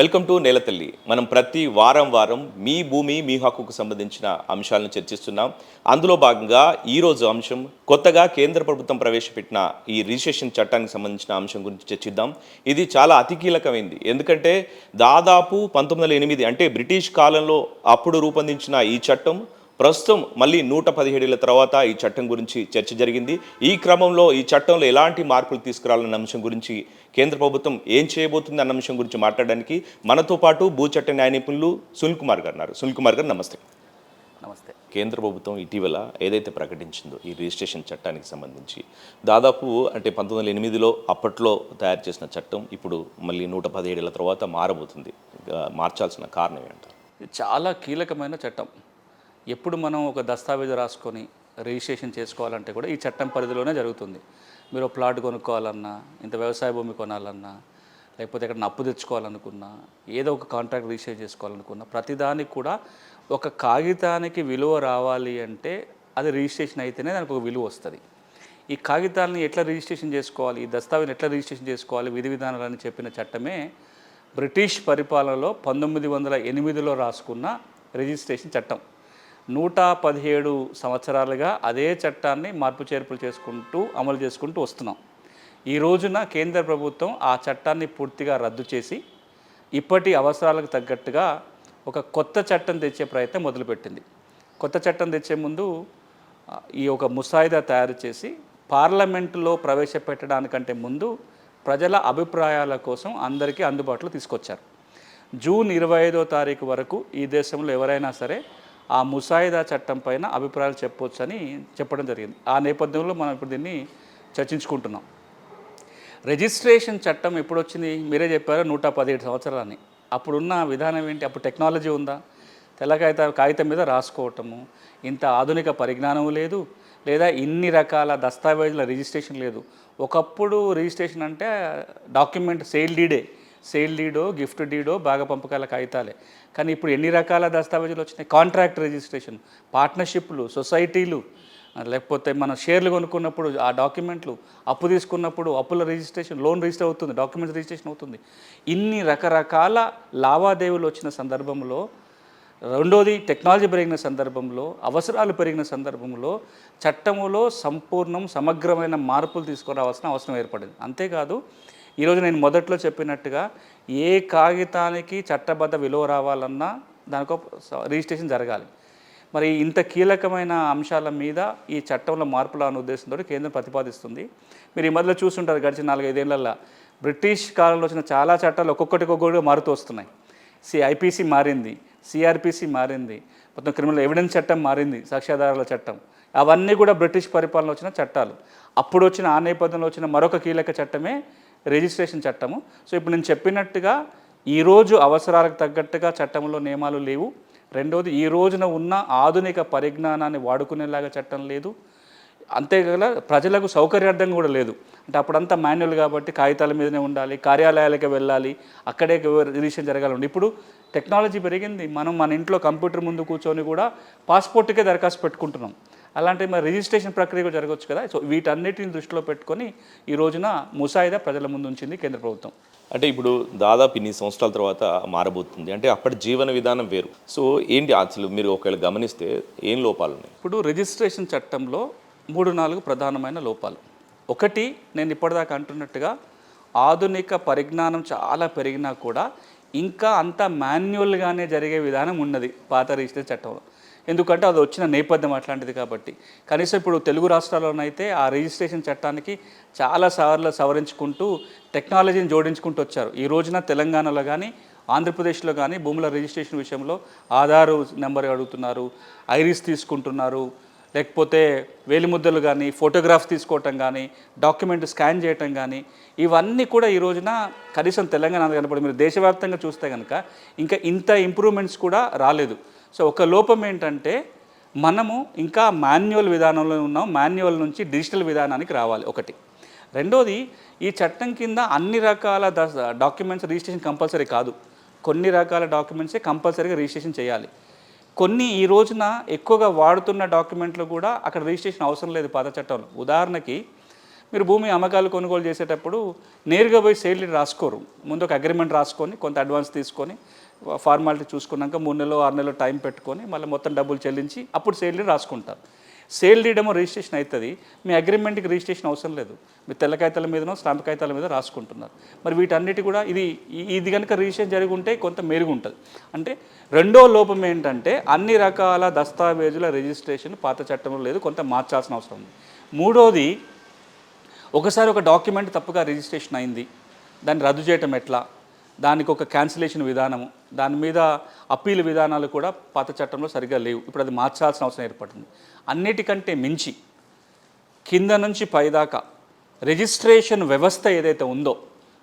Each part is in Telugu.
వెల్కమ్ టు నేలతల్లి. మనం ప్రతి వారం మీ భూమి మీ హక్కుకు సంబంధించిన అంశాలను చర్చిస్తున్నాం. అందులో భాగంగా ఈరోజు అంశం కొత్తగా కేంద్ర ప్రభుత్వం ప్రవేశపెట్టిన ఈ రిజిస్ట్రేషన్ చట్టానికి సంబంధించిన అంశం గురించి చర్చిద్దాం. ఇది చాలా అతి కీలకమైంది. ఎందుకంటే దాదాపు 1908 అంటే బ్రిటిష్ కాలంలో అప్పుడు రూపొందించిన ఈ చట్టం ప్రస్తుతం మళ్ళీ 117 ఏళ్ల తర్వాత ఈ చట్టం గురించి చర్చ జరిగింది. ఈ క్రమంలో ఈ చట్టంలో ఎలాంటి మార్పులు తీసుకురావాలన్న అంశం గురించి, కేంద్ర ప్రభుత్వం ఏం చేయబోతుంది అన్న అంశం గురించి మాట్లాడడానికి మనతో పాటు భూచట్ట న్యాయ నిపుణులు సునీల్ కుమార్ గారు ఉన్నారు. సునీల్ కుమార్ గారు నమస్తే. నమస్తే. కేంద్ర ప్రభుత్వం ఇటీవల ఏదైతే ప్రకటించిందో ఈ రిజిస్ట్రేషన్ చట్టానికి సంబంధించి దాదాపు అంటే 1908లో అప్పట్లో తయారు చేసిన చట్టం ఇప్పుడు మళ్ళీ 117 ఏళ్ల తర్వాత మారబోతుంది. మార్చాల్సిన కారణం ఏంటంటారు? చాలా కీలకమైన చట్టం. ఎప్పుడు మనం ఒక దస్తావేజు రాసుకొని రిజిస్ట్రేషన్ చేసుకోవాలంటే కూడా ఈ చట్టం పరిధిలోనే జరుగుతుంది. మీరు ప్లాట్ కొనుక్కోవాలన్నా, ఇంత వ్యవసాయ భూమి కొనాలన్నా, లేకపోతే ఎక్కడ అప్పు తెచ్చుకోవాలనుకున్నా, ఏదో ఒక కాంట్రాక్ట్ రిజిస్టర్ చేసుకోవాలనుకున్నా, ప్రతిదానికి కూడా ఒక కాగితానికి విలువ రావాలి అంటే అది రిజిస్ట్రేషన్ అయితేనే దానికి ఒక విలువ వస్తుంది. ఈ కాగితాలని ఎట్లా రిజిస్ట్రేషన్ చేసుకోవాలి, ఈ దస్తావేజుని ఎట్లా రిజిస్ట్రేషన్ చేసుకోవాలి, విధి విధానాలని చెప్పిన చట్టమే బ్రిటిష్ పరిపాలనలో 1908లో రాసుకున్న రిజిస్ట్రేషన్ చట్టం. 117 సంవత్సరాలుగా అదే చట్టాన్ని మార్పు చేర్పులు చేసుకుంటూ అమలు చేసుకుంటూ వస్తున్నాం. ఈ రోజున కేంద్ర ప్రభుత్వం ఆ చట్టాన్ని పూర్తిగా రద్దు చేసి ఇప్పటి అవసరాలకు తగ్గట్టుగా ఒక కొత్త చట్టం తెచ్చే ప్రయత్నం మొదలుపెట్టింది. కొత్త చట్టం తెచ్చే ముందు ఈ ఒక ముసాయిదా తయారు చేసి పార్లమెంటులో ప్రవేశపెట్టడానికంటే ముందు ప్రజల అభిప్రాయాల కోసం అందరికీ అందుబాటులో తీసుకొచ్చారు. జూన్ 25వ తారీఖు వరకు ఈ దేశంలో ఎవరైనా సరే ఆ ముసాయిదా చట్టం పైన అభిప్రాయాలు చెప్పవచ్చని చెప్పడం జరిగింది. ఆ నేపథ్యంలో మనం ఇప్పుడు దీన్ని చర్చించుకుంటున్నాం. రిజిస్ట్రేషన్ చట్టం ఎప్పుడు వచ్చింది? మీరే చెప్పారు 117 సంవత్సరాలని. అప్పుడున్న విధానం ఏంటి? అప్పుడు టెక్నాలజీ ఉందా? తెల్ల కాగితం మీద రాసుకోవటము, ఇంత ఆధునిక పరిజ్ఞానం లేదు, లేదా ఇన్ని రకాల దస్తావేజుల రిజిస్ట్రేషన్ లేదు. ఒకప్పుడు రిజిస్ట్రేషన్ అంటే డాక్యుమెంట్ సేల్ డీడో గిఫ్ట్ డీడో బాగా పంపకాల కాగితాలే. కానీ ఇప్పుడు ఎన్ని రకాల దస్తావేజులు వచ్చినాయి? కాంట్రాక్ట్ రిజిస్ట్రేషన్, పార్ట్నర్షిప్లు, సొసైటీలు, లేకపోతే మన షేర్లు కొనుక్కున్నప్పుడు ఆ డాక్యుమెంట్లు, అప్పు తీసుకున్నప్పుడు అప్పుల రిజిస్ట్రేషన్, లోన్ రిజిస్టర్ అవుతుంది, డాక్యుమెంట్స్ రిజిస్ట్రేషన్ అవుతుంది. ఇన్ని రకరకాల లావాదేవీలు వచ్చిన సందర్భంలో, రెండోది టెక్నాలజీ పెరిగిన సందర్భంలో, అవసరాలు పెరిగిన సందర్భంలో చట్టములో సమగ్రమైన మార్పులు తీసుకురావాల్సిన అవసరం ఏర్పడింది. అంతేకాదు ఈరోజు నేను మొదట్లో చెప్పినట్టుగా ఏ కాగితానికి చట్టబద్ధ విలువ రావాలన్నా దానికో రిజిస్ట్రేషన్ జరగాలి. మరి ఇంత కీలకమైన అంశాల మీద ఈ చట్టంలో మార్పులు అనే ఉద్దేశంతో కేంద్రం ప్రతిపాదిస్తుంది. మీరు ఈ మధ్యలో చూస్తుంటారు, గడిచిన 4-5 ఏళ్లలో బ్రిటిష్ కాలంలో వచ్చిన చాలా చట్టాలు ఒక్కొక్కటిగా మారుతూ వస్తున్నాయి. ఐపీసీ మారింది, సిఆర్పిసి మారింది, మొత్తం క్రిమినల్ ఎవిడెన్స్ చట్టం మారింది, సాక్ష్యాధారాల చట్టం, అవన్నీ కూడా బ్రిటిష్ పరిపాలన వచ్చిన చట్టాలు. అప్పుడు వచ్చిన ఆ నేపథ్యంలో వచ్చిన మరొక కీలక చట్టమే రిజిస్ట్రేషన్ చట్టము. సో ఇప్పుడు నేను చెప్పినట్టుగా ఈరోజు అవసరాలకు తగ్గట్టుగా చట్టంలో నియమాలు లేవు. రెండోది ఈ రోజున ఉన్న ఆధునిక పరిజ్ఞానాన్ని వాడుకునేలాగా చట్టం లేదు. అంతేకాదు ప్రజలకు సౌకర్యార్థం కూడా లేదు. అంటే అప్పుడంతా మాన్యువల్ కాబట్టి కాగితాల మీదనే ఉండాలి, కార్యాలయాలకే వెళ్ళాలి, అక్కడే రిజిస్ట్రేషన్ జరగాలి. ఇప్పుడు టెక్నాలజీ పెరిగింది, మనం మన ఇంట్లో కంప్యూటర్ ముందు కూర్చొని కూడా పాస్పోర్ట్కే దరఖాస్తు పెట్టుకుంటున్నాం. అలాంటి మరి రిజిస్ట్రేషన్ ప్రక్రియ కూడా జరగవచ్చు కదా. సో వీటన్నిటిని దృష్టిలో పెట్టుకొని ఈ రోజున ముసాయిదా ప్రజల ముందు ఉంచింది కేంద్ర ప్రభుత్వం. అంటే ఇప్పుడు దాదాపు ఇన్ని సంవత్సరాల తర్వాత మారబోతుంది అంటే అప్పటి జీవన విధానం వేరు. సో ఏంటి అసలు మీరు ఒకవేళ గమనిస్తే ఏం లోపాలు ఉన్నాయి? ఇప్పుడు రిజిస్ట్రేషన్ చట్టంలో 3-4 ప్రధానమైన లోపాలు. ఒకటి, నేను ఇప్పటిదాకా అంటున్నట్టుగా ఆధునిక పరిజ్ఞానం చాలా పెరిగినా కూడా ఇంకా అంత మాన్యువల్గానే జరిగే విధానం ఉన్నది పాత రిజిస్ట్రేషన్ చట్టంలో. ఎందుకంటే అది వచ్చిన నేపథ్యం అట్లాంటిది కాబట్టి. కనీసం ఇప్పుడు తెలుగు రాష్ట్రాల్లోనైతే ఆ రిజిస్ట్రేషన్ చట్టానికి చాలా సార్లు సవరించుకుంటూ టెక్నాలజీని జోడించుకుంటూ వచ్చారు. ఈ రోజున తెలంగాణలో కానీ ఆంధ్రప్రదేశ్లో కానీ భూముల రిజిస్ట్రేషన్ విషయంలో ఆధార్ నెంబర్ అడుగుతున్నారు, ఐరిస్ తీసుకుంటున్నారు, లేకపోతే వేలిముద్రలు కానీ ఫోటోగ్రాఫ్ తీసుకోవటం కానీ డాక్యుమెంట్ స్కాన్ చేయటం కానీ ఇవన్నీ కూడా ఈ రోజున కనీసం తెలంగాణ కనపడి మీరు దేశవ్యాప్తంగా చూస్తే కనుక ఇంకా ఇంత ఇంప్రూవ్మెంట్స్ కూడా రాలేదు. సో ఒక లోపం ఏంటంటే మనము ఇంకా మాన్యువల్ విధానంలో ఉన్నాం, మాన్యువల్ నుంచి డిజిటల్ విధానానికి రావాలి ఒకటి. రెండోది, ఈ చట్టం కింద అన్ని రకాల డాక్యుమెంట్స్ రిజిస్ట్రేషన్ కంపల్సరీ కాదు, కొన్ని రకాల డాక్యుమెంట్సే కంపల్సరీగా రిజిస్ట్రేషన్ చేయాలి. కొన్ని ఈ రోజున ఎక్కువగా వాడుతున్న డాక్యుమెంట్లు కూడా అక్కడ రిజిస్ట్రేషన్ అవసరం లేదు పాత చట్టంలో. ఉదాహరణకి మీరు భూమి అమ్మకాలు కొనుగోలు చేసేటప్పుడు నేరుగా పోయి సేల్ డీడ్ రాసుకోరు. ముందు ఒక అగ్రిమెంట్ రాసుకొని కొంత అడ్వాన్స్ తీసుకొని ఫార్మాలిటీ చూసుకున్నాక 3 నెలలు 6 నెలలు టైం పెట్టుకొని మళ్ళీ మొత్తం డబ్బులు చెల్లించి అప్పుడు సేల్ డీడ్ రాసుకుంటారు. సేల్ డీడ్ ఏమో రిజిస్ట్రేషన్ అవుతుంది, మీ అగ్రిమెంట్కి రిజిస్ట్రేషన్ అవసరం లేదు. మీరు తెల్ల కాగితాల మీదనో స్టాంప్ కాగితాల మీద రాసుకుంటున్నారు. మరి వీటన్నిటి కూడా ఇది కనుక రిజిస్ట్రేషన్ జరిగి ఉంటే కొంత మెరుగు ఉంటుంది. అంటే రెండో లోపం ఏంటంటే అన్ని రకాల దస్తావేజుల రిజిస్ట్రేషన్ పాత చట్టంలో లేదు, కొంత మార్చాల్సిన అవసరం ఉంది. మూడోది, ఒకసారి ఒక డాక్యుమెంట్ తప్పుగా రిజిస్ట్రేషన్ అయింది, దాన్ని రద్దు చేయటం ఎట్లా, దానికి ఒక క్యాన్సిలేషన్ విధానము, దాని మీద అప్పీల్ విధానాలు కూడా పాత చట్టంలో సరిగ్గా లేవు. ఇప్పుడు అది మార్చాల్సిన అవసరం ఏర్పడుతుంది. అన్నిటికంటే మించి కింద నుంచి పైదాకా రిజిస్ట్రేషన్ వ్యవస్థ ఏదైతే ఉందో,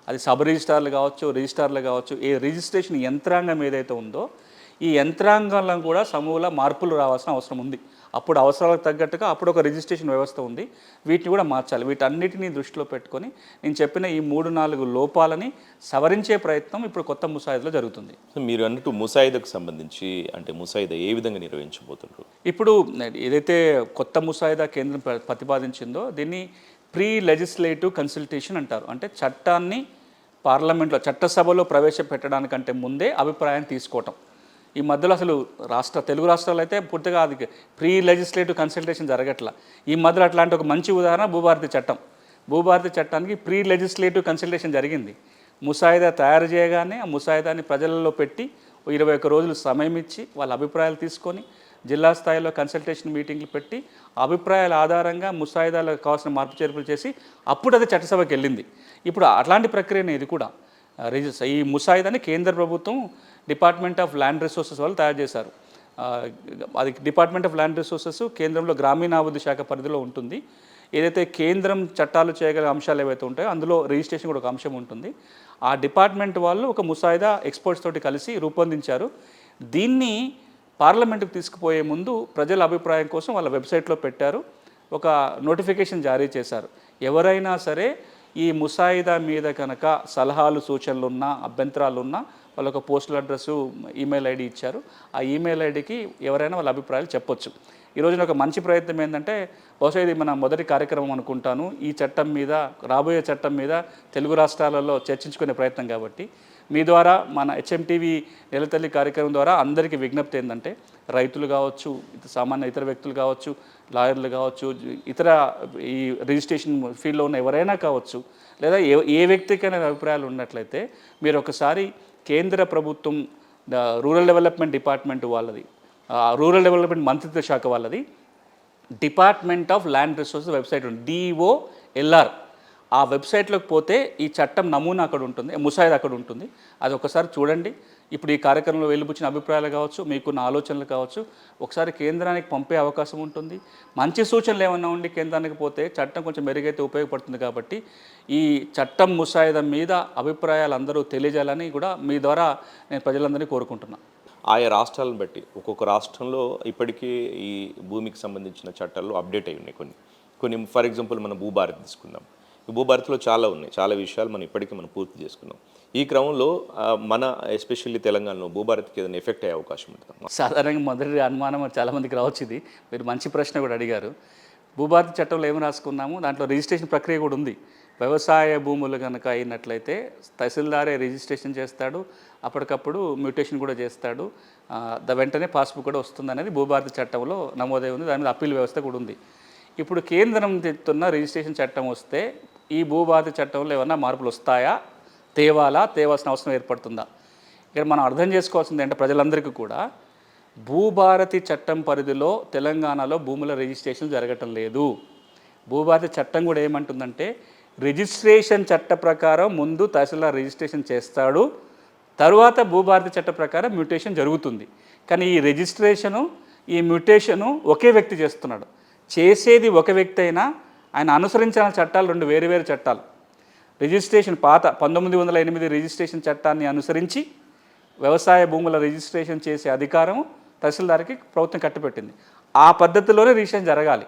అది సబ్ రిజిస్ట్రార్లు కావచ్చు, రిజిస్ట్రార్లు కావచ్చు, ఏ రిజిస్ట్రేషన్ యంత్రాంగం ఏదైతే ఉందో ఈ యంత్రాంగంలో కూడా సమూల మార్పులు రావాల్సిన అవసరం ఉంది. అప్పుడు అవసరాలకు తగ్గట్టుగా అప్పుడు ఒక రిజిస్ట్రేషన్ వ్యవస్థ ఉంది, వీటిని కూడా మార్చాలి. వీటన్నిటినీ దృష్టిలో పెట్టుకొని నేను చెప్పిన ఈ 3-4 లోపాలని సవరించే ప్రయత్నం ఇప్పుడు కొత్త ముసాయిదాలో జరుగుతుంది. మీరు అన్నట్టు ముసాయిదాకు సంబంధించి అంటే ముసాయిదా ఏ విధంగా నిర్వహించబోతున్నారు? ఇప్పుడు ఏదైతే కొత్త ముసాయిదా కేంద్రం ప్రతిపాదించిందో దీన్ని ప్రీ లెజిస్లేటివ్ కన్సల్టేషన్ అంటారు. అంటే చట్టాన్ని పార్లమెంట్లో చట్టసభలో ప్రవేశపెట్టడానికంటే ముందే అభిప్రాయం తీసుకోవటం. ఈ మధ్యలో అసలు తెలుగు రాష్ట్రాలు అయితే పూర్తిగా అది ప్రీ లెజిస్లేటివ్ కన్సల్టేషన్ జరగట్లా. ఈ మధ్యలో అట్లాంటి ఒక మంచి ఉదాహరణ భూభారతి చట్టం. భూభారతి చట్టానికి ప్రీ లెజిస్లేటివ్ కన్సల్టేషన్ జరిగింది. ముసాయిదా తయారు చేయగానే ఆ ముసాయిదాని ప్రజలలో పెట్టి 21 రోజులు సమయం ఇచ్చి వాళ్ళ అభిప్రాయాలు తీసుకొని జిల్లా స్థాయిలో కన్సల్టేషన్ మీటింగ్లు పెట్టి అభిప్రాయాల ఆధారంగా ముసాయిదాలకు కావాల్సిన మార్పు చేర్పులు చేసి అప్పుడు అది చట్టసభకి వెళ్ళింది. ఇప్పుడు అట్లాంటి ప్రక్రియనే ఇది కూడా. ఈ ముసాయిదాని కేంద్ర ప్రభుత్వం డిపార్ట్మెంట్ ఆఫ్ ల్యాండ్ రిసోర్సెస్ వాళ్ళు తయారు చేశారు. అది డిపార్ట్మెంట్ ఆఫ్ ల్యాండ్ రిసోర్సెస్ కేంద్రంలో గ్రామీణాభివృద్ధి శాఖ పరిధిలో ఉంటుంది. ఏదైతే కేంద్రం చట్టాలు చేయగల అంశాలు ఏవైతే ఉంటాయో అందులో రిజిస్ట్రేషన్ కూడా ఒక అంశం ఉంటుంది. ఆ డిపార్ట్మెంట్ వాళ్ళు ఒక ముసాయిదా ఎక్స్పర్ట్స్ తోటి కలిసి రూపొందించారు. దీన్ని పార్లమెంటుకు తీసుకుపోయే ముందు ప్రజల అభిప్రాయం కోసం వాళ్ళ వెబ్సైట్లో పెట్టారు, ఒక నోటిఫికేషన్ జారీ చేశారు. ఎవరైనా సరే ఈ ముసాయిదా మీద కనుక సలహాలు సూచనలు ఉన్నా అభ్యంతరాలు ఉన్నా వాళ్ళ ఒక పోస్టల్ అడ్రస్సు ఈమెయిల్ ఐడి ఇచ్చారు. ఆ ఈమెయిల్ ఐడికి ఎవరైనా వాళ్ళ అభిప్రాయాలు చెప్పొచ్చు. ఈరోజున ఒక మంచి ప్రయత్నం ఏంటంటే బహుశా ఇది మన మొదటి కార్యక్రమం అనుకుంటాను, ఈ చట్టం మీద రాబోయే చట్టం మీద తెలుగు రాష్ట్రాలలో చర్చించుకునే ప్రయత్నం. కాబట్టి మీ ద్వారా మన HMTV నెలతల్లి కార్యక్రమం ద్వారా అందరికీ విజ్ఞప్తి ఏంటంటే రైతులు కావచ్చు, సామాన్య ఇతర వ్యక్తులు కావచ్చు, లాయర్లు కావచ్చు, ఇతర ఈ రిజిస్ట్రేషన్ ఫీల్డ్లో ఉన్న ఎవరైనా కావచ్చు, లేదా ఏ వ్యక్తికైనా అభిప్రాయాలు ఉన్నట్లయితే మీరు ఒకసారి కేంద్ర ప్రభుత్వం రూరల్ డెవలప్మెంట్ డిపార్ట్మెంట్ వాళ్ళది, రూరల్ డెవలప్మెంట్ మంత్రిత్వ శాఖ వాళ్ళది department of land resources website ఉంది, DOLR. ఆ వెబ్సైట్లోకి పోతే ఈ చట్టం నమూనా అక్కడ ఉంటుంది, ముసాయిదా అక్కడ ఉంటుంది. అది ఒకసారి చూడండి. ఇప్పుడు ఈ కార్యక్రమంలో వెలుబుచ్చిన అభిప్రాయాలు కావచ్చు, మీకున్న ఆలోచనలు కావచ్చు, ఒకసారి కేంద్రానికి పంపే అవకాశం ఉంటుంది. మంచి సూచనలు ఏమన్నా ఉండి కేంద్రానికి పోతే చట్టం కొంచెం మెరుగైతే ఉపయోగపడుతుంది. కాబట్టి ఈ చట్టం ముసాయిదా మీద అభిప్రాయాలు అందరూ తెలియజేయాలని కూడా మీ ద్వారా నేను ప్రజలందరినీ కోరుకుంటున్నాను. ఆయా రాష్ట్రాలను బట్టి ఒక్కొక్క రాష్ట్రంలో ఇప్పటికీ ఈ భూమికి సంబంధించిన చట్టాలు అప్డేట్ అయి ఉన్నాయి. కొన్ని ఫర్ ఎగ్జాంపుల్ మనం భూభారతి తీసుకుందాం. ఈ భూభారతిలో చాలా ఉన్నాయి, చాలా విషయాలు మనం ఇప్పటికీ పూర్తి చేసుకున్నాం. ఈ క్రమంలో మన ఎస్పెషల్లీ తెలంగాణలో భూభారతికి ఏదైనా ఎఫెక్ట్ అయ్యే అవకాశం ఉంటుంది? సాధారణంగా మొదటి అనుమానం చాలామందికి రావచ్చు. ఇది మీరు మంచి ప్రశ్న కూడా అడిగారు. భూభారతి చట్టంలో ఏమి రాసుకున్నాము, దాంట్లో రిజిస్ట్రేషన్ ప్రక్రియ కూడా ఉంది. వ్యవసాయ భూములు కనుక అయినట్లయితే తహసీల్దారే రిజిస్ట్రేషన్ చేస్తాడు, అప్పటికప్పుడు మ్యూటేషన్ కూడా చేస్తాడు, వెంటనే పాస్బుక్ కూడా వస్తుంది అనేది భూభారతి చట్టంలో నమోదై ఉంది. దాని మీద అప్పీల్ వ్యవస్థ కూడా ఉంది. ఇప్పుడు కేంద్రం తెస్తున్న రిజిస్ట్రేషన్ చట్టం వస్తే ఈ భూభారతి చట్టంలో ఏమన్నా మార్పులు వస్తాయా, తేవాల్సిన అవసరం ఏర్పడుతుందా? ఇక్కడ మనం అర్థం చేసుకోవాల్సింది అంటే ప్రజలందరికీ కూడా భూభారతి చట్టం పరిధిలో తెలంగాణలో భూముల రిజిస్ట్రేషన్ జరగటం లేదు. భూభారతి చట్టం కూడా ఏమంటుందంటే రిజిస్ట్రేషన్ చట్ట ప్రకారం ముందు తహసీల్దార్ రిజిస్ట్రేషన్ చేస్తాడు, తర్వాత భూభారతి చట్ట ప్రకారం మ్యూటేషన్ జరుగుతుంది. కానీ ఈ రిజిస్ట్రేషను ఈ మ్యూటేషను ఒకే వ్యక్తి చేస్తున్నాడు. చేసేది ఒక వ్యక్తి అయినా ఆయన అనుసరించాల్సిన చట్టాలు 2 వేరు చట్టాలు. రిజిస్ట్రేషన్ పాత 1908 రిజిస్ట్రేషన్ చట్టాన్ని అనుసరించి వ్యవసాయ భూముల రిజిస్ట్రేషన్ చేసే అధికారం తహసీల్దార్కి ప్రభుత్వం కట్టుపెట్టింది. ఆ పద్ధతిలోనే రిజిస్ట్రేషన్ జరగాలి.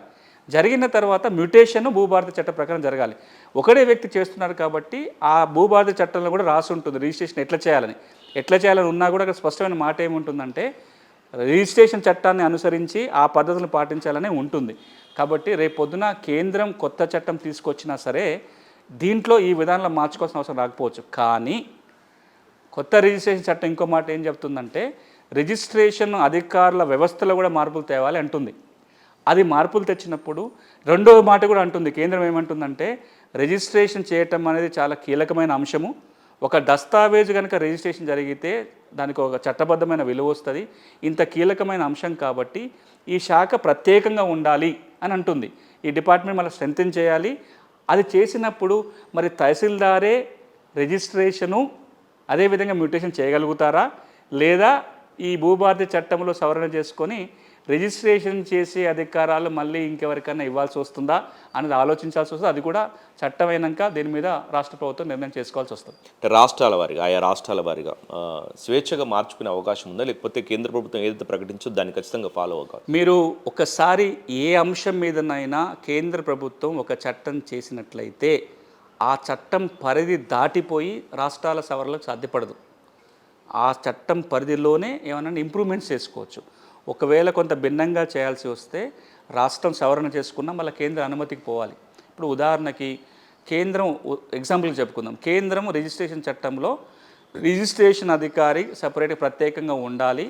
జరిగిన తర్వాత మ్యూటేషన్ భూభారతి చట్ట ప్రకారం జరగాలి. ఒకడే వ్యక్తి చేస్తున్నారు కాబట్టి ఆ భూభారతి చట్టంలో కూడా రాసి ఉంటుంది రిజిస్ట్రేషన్ ఎట్లా చేయాలని ఉన్నా కూడా అక్కడ స్పష్టమైన మాట ఏముంటుందంటే రిజిస్ట్రేషన్ చట్టాన్ని అనుసరించి ఆ పద్ధతులను పాటించాలనే ఉంటుంది. కాబట్టి రేపు పొద్దున కేంద్రం కొత్త చట్టం తీసుకొచ్చినా సరే దీంట్లో ఈ విధానంలో మార్చుకోవాల్సిన అవసరం రాకపోవచ్చు. కానీ కొత్త రిజిస్ట్రేషన్ చట్టం ఇంకో మాట ఏం చెప్తుందంటే రిజిస్ట్రేషన్ అధికారుల వ్యవస్థలో కూడా మార్పులు తేవాలి అంటుంది. అది మార్పులు తెచ్చినప్పుడు రెండో మాట కూడా అంటుంది. కేంద్రం ఏమంటుందంటే రిజిస్ట్రేషన్ చేయటం అనేది చాలా కీలకమైన అంశము. ఒక దస్తావేజు కనుక రిజిస్ట్రేషన్ జరిగితే దానికి ఒక చట్టబద్ధమైన విలువ వస్తుంది. ఇంత కీలకమైన అంశం కాబట్టి ఈ శాఖ ప్రత్యేకంగా ఉండాలి అని అంటుంది. ఈ డిపార్ట్మెంట్ మళ్ళీ స్ట్రెంథెన్ చేయాలి. అది చేసినప్పుడు మరి తహసీల్దారే రిజిస్ట్రేషను అదేవిధంగా మ్యూటేషన్ చేయగలుగుతారా, లేదా ఈ భూభారతి చట్టంలో సవరణ చేసుకొని రిజిస్ట్రేషన్ చేసే అధికారాలు మళ్ళీ ఇంకెవరికైనా ఇవ్వాల్సి వస్తుందా అనేది ఆలోచించాల్సి వస్తుంది. అది కూడా చట్టమైనాక దీని మీద రాష్ట్ర ప్రభుత్వం నిర్ణయం చేసుకోవాల్సి వస్తుంది. రాష్ట్రాల వారిగా ఆయా రాష్ట్రాల వారిగా స్వేచ్ఛగా మార్చుకునే అవకాశం ఉందా, లేకపోతే కేంద్ర ప్రభుత్వం ఏదైతే ప్రకటించో దాన్ని ఖచ్చితంగా ఫాలో అవ్వాలి? మీరు ఒకసారి ఏ అంశం మీదనైనా కేంద్ర ప్రభుత్వం ఒక చట్టం చేసినట్లయితే ఆ చట్టం పరిధి దాటిపోయి రాష్ట్రాల సవరణలకు సాధ్యపడదు. ఆ చట్టం పరిధిలోనే ఏమైనా ఇంప్రూవ్మెంట్స్ చేసుకోవచ్చు. ఒకవేళ కొంత భిన్నంగా చేయాల్సి వస్తే రాష్ట్రం సవరణ చేసుకున్నా మళ్ళీ కేంద్ర అనుమతికి పోవాలి. ఇప్పుడు ఉదాహరణకి కేంద్రం ఎగ్జాంపుల్కి చెప్పుకుందాం. కేంద్రం రిజిస్ట్రేషన్ చట్టంలో రిజిస్ట్రేషన్ అధికారి సపరేట్గా ప్రత్యేకంగా ఉండాలి,